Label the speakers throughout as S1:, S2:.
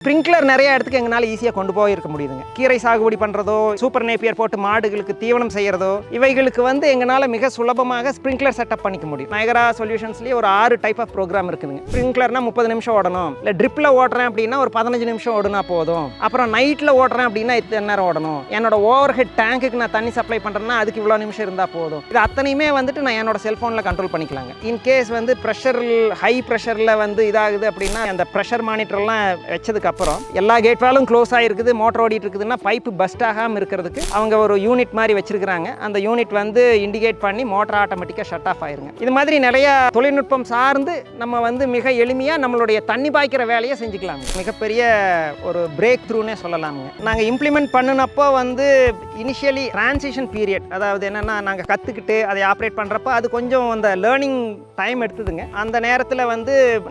S1: Sprinkler நிறைய இடத்துக்கு எங்களால் ஈஸியாக கொண்டு போயிருக்க முடியுதுங்க. கீரை சாகுபடி பண்ணுறதோ, சூப்பர் நேப்பியர் போட்டு மாடுகளுக்கு தீவனம் செய்கிறதோ, இவைகளுக்கு எங்களால் மிக சுலபமாக ஸ்ப்ரிங்க்லர் செட்டப் பண்ணிக்க முடியும். நயகரா சொல்யூஷன்ஸ்லேயே ஒரு 6 டைப் ஆஃப் ப்ரோக்ராம் இருக்குதுங்க. ஸ்ப்ரிங்க்லர்னா 30 நிமிஷம் ஓடணும், இல்லை ட்ரிப்பில் ஓட்டுறேன் அப்படின்னா ஒரு 15 நிமிஷம் ஓடுனா போதும். அப்புறம் நைட்டில் ஓட்டுறேன் அப்படின்னா இத்தனை நேரம் ஓடணும். என்னோட ஓவர் ஹெட் டேங்குக்கு நான் தண்ணி சப்ளை பண்ணுறேன்னா அதுக்கு இவ்வளோ நிமிஷம் இருந்தால் போதும். இது அத்தனையுமே நான் என்னோட செல்ஃபோனில் கண்ட்ரோல் பண்ணிக்கலாங்க. இன்கேஸ் ப்ரெஷர் ஹை ப்ரெஷரில் இதாகுது அப்படின்னா அந்த ப்ரெஷர் மானிட்டர்லாம் வச்சதுக்கு அப்புறம் எல்லா கேட் வாலும் க்ளோஸ் ஆகிருக்குது, மோட்டர் ஓடிட்டு இருக்குதுன்னா பைப்பு பஸ்ட் ஆகாமல் இருக்கிறதுக்கு அவங்க ஒரு யூனிட் மாதிரி வச்சிருக்கிறாங்க. அந்த யூனிட் இண்டிகேட் பண்ணி மோட்டர் ஆட்டோமேட்டிக்காக ஷட் ஆஃப் ஆயிருங்க. இது மாதிரி நிறைய தொழில்நுட்பம் சார்ந்து நம்ம மிக எளிமையாக நம்மளுடைய தண்ணி பாய்க்கிற வேலையை செஞ்சுக்கலாம். மிகப்பெரிய ஒரு பிரேக் த்ரூன்னே சொல்லலாமுங்க. நாங்கள் இம்ப்ளிமெண்ட் பண்ணினப்போ இனிஷியலி டிரான்சிஷன் பீரியட், அதாவது என்னென்னா நாங்கள் கற்றுக்கிட்டு அதை ஆப்ரேட் பண்ணுறப்போ அது கொஞ்சம் அந்த லேர்னிங் டைம் எடுத்ததுங்க. அந்த நேரத்தில்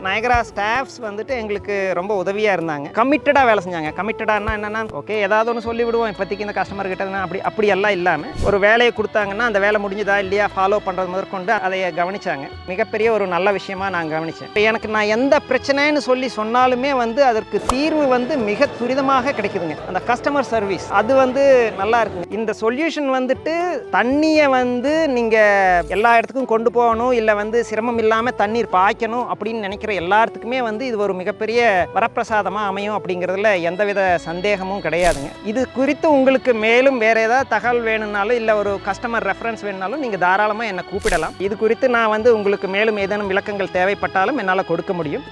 S1: நயகரா ஸ்டாஃப்ஸ் எங்களுக்கு ரொம்ப உதவியாக இருந்தாங்க. கமிட்டடாக வேலை செஞ்சாங்க. கமிட்டடானா என்னென்னா, ஓகே ஏதாவது ஒன்று சொல்லி விடுவோம் இப்போதைக்கு இந்த கஸ்டமர் கிட்ட, அப்படி எல்லாம் இல்லாமல் ஒரு வேலையை கொடுத்தாங்கன்னா அந்த வேலை முடிஞ்சதா இல்லையா ஃபாலோ பண்ணுறது முதற்கொண்டு அதை கவனிச்சாங்க. மிகப்பெரிய ஒரு நல்ல விஷயமா நான் கவனித்தேன். எனக்கு நான் எந்த பிரச்சனைன்னு சொன்னாலுமே அதற்கு தீர்வு மிக துரிதமாக கிடைக்குதுங்க. அந்த கஸ்டமர் சர்வீஸ் அது நல்லா இருக்குங்க. இந்த சொல்யூஷன் தண்ணியை நீங்கள் எல்லா இடத்துக்கும் கொண்டு போகணும், இல்லை சிரமம் இல்லாமல் தண்ணீர் பாய்க்கணும் அப்படின்னு நினைக்கிற எல்லாத்துக்குமே இது ஒரு மிகப்பெரிய வரப்பிரசாதமாக அமையும் அப்படிங்கிறதுல எந்தவித சந்தேகமும் கிடையாதுங்க. இது குறித்து உங்களுக்கு மேலும் வேறு ஏதாவது தகவல் வேணும்னாலும் இல்லை ஒரு கஸ்டமர் ரெஃபரன்ஸ் வேணும்னாலும் நீங்கள் தாராளமாக என்னை கூப்பிடலாம். இது குறித்து நான் உங்களுக்கு மேலும் ஏதேனும் விளக்கங்கள் தேவைப்பட்டாலும் என்னால் கொடுக்க முடியும்.